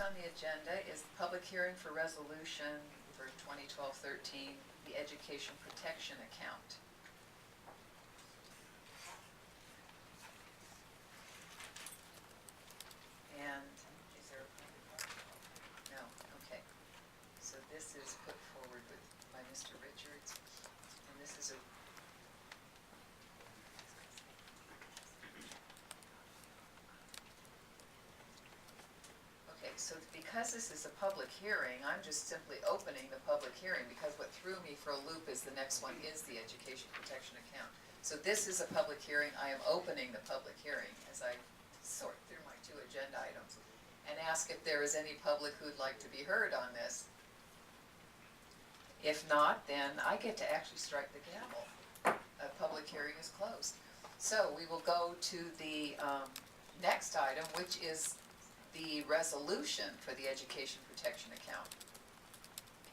on the agenda is the public hearing for resolution for 2012-13, the education protection account. And is there a no? Okay. So this is put forward by Mr. Richards, and this is a okay. So because this is a public hearing, I'm just simply opening the public hearing, because what threw me for a loop is the next one is the education protection account. So this is a public hearing. I am opening the public hearing as I sort through my two agenda items and ask if there is any public who'd like to be heard on this. If not, then I get to actually strike the gavel. A public hearing is closed. So we will go to the next item, which is the resolution for the education protection account.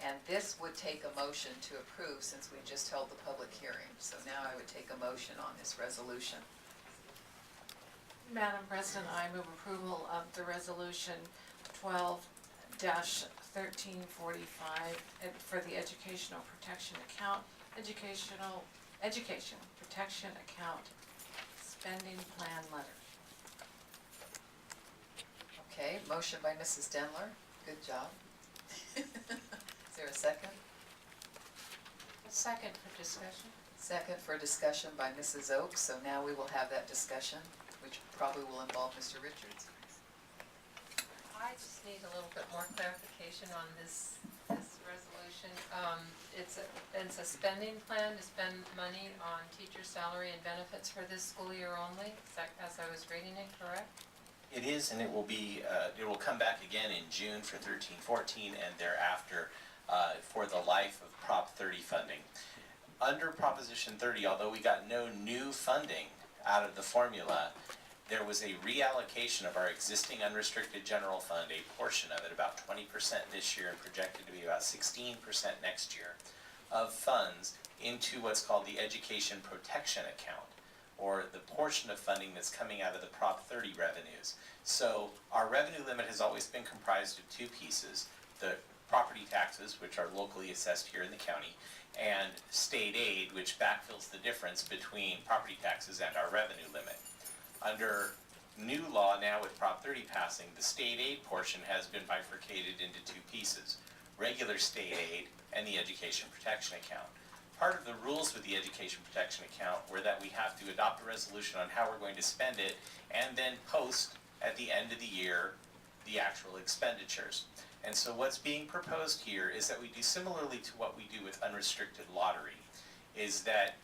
And this would take a motion to approve, since we just held the public hearing. So now I would take a motion on this resolution. Madam President, I move approval of the resolution 12-1345 for the educational protection account, education protection account spending plan letter. Okay, motion by Mrs. Denler. Good job. Is there a second? A second for discussion. Second for discussion by Mrs. Oaks. So now we will have that discussion, which probably will involve Mr. Richards. I just need a little bit more clarification on this resolution. It's a spending plan to spend money on teacher salary and benefits for this school year only. Is that, as I was reading it, correct? It is, and it will be. It will come back again in June for 13-14, and thereafter for the life of Prop 30 funding. Under Proposition 30, although we got no new funding out of the formula, there was a reallocation of our existing unrestricted general fund, a portion of it, about 20% this year and projected to be about 16% next year, of funds into what's called the education protection account, or the portion of funding that's coming out of the Prop 30 revenues. So our revenue limit has always been comprised of two pieces: the property taxes, which are locally assessed here in the county, and state aid, which backfills the difference between property taxes and our revenue limit. Under new law now with Prop 30 passing, the state aid portion has been bifurcated into two pieces: regular state aid and the education protection account. Part of the rules with the education protection account were that we have to adopt a resolution on how we're going to spend it and then post at the end of the year the actual expenditures. And so what's being proposed here is that we do similarly to what we do with unrestricted lottery, is that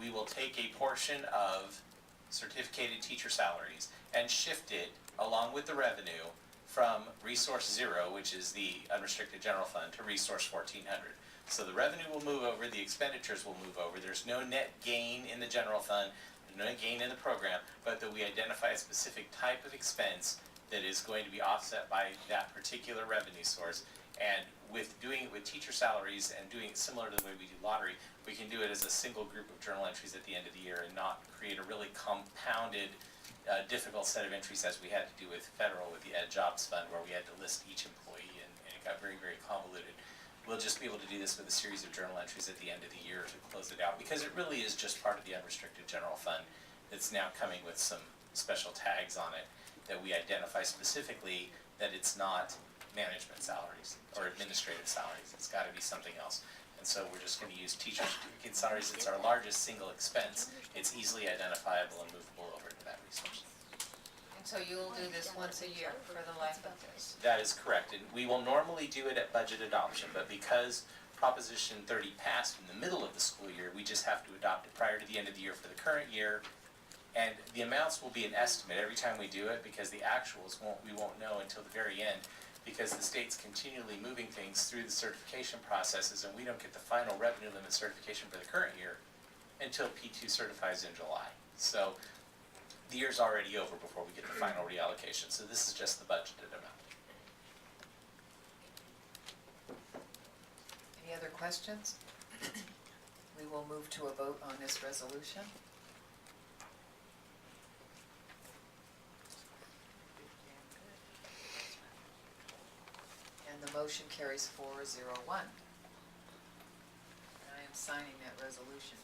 we will take a portion of certificated teacher salaries and shift it along with the revenue from Resource 0, which is the unrestricted general fund, to Resource 1400. So the revenue will move over, the expenditures will move over. There's no net gain in the general fund, there's no net gain in the program, but that we identify a specific type of expense that is going to be offset by that particular revenue source. And with doing it with teacher salaries and doing it similar to the way we do lottery, we can do it as a single group of journal entries at the end of the year and not create a really compounded, difficult set of entries as we had to do with federal, with the Ed Jobs Fund, where we had to list each employee, and it got very, very convoluted. We'll just be able to do this with a series of journal entries at the end of the year to close it out, because it really is just part of the unrestricted general fund that's now coming with some special tags on it that we identify specifically that it's not management salaries or administrative salaries. It's got to be something else. And so we're just going to use teacher certificate salaries. It's our largest single expense. It's easily identifiable and movable over to that resource. And so you'll do this once a year for the life of this? That is correct. And we will normally do it at budget adoption, but because Proposition 30 passed in the middle of the school year, we just have to adopt it prior to the end of the year for the current year. And the amounts will be an estimate every time we do it, because the actuals we won't know until the very end, because the state's continually moving things through the certification processes, and we don't get the final revenue limit certification for the current year until P2 certifies in July. So the year's already over before we get the final reallocation. So this is just the budgeted amount. Any other questions? We will move to a vote on this resolution. Motion carries 4-0-1. And I am signing that resolution.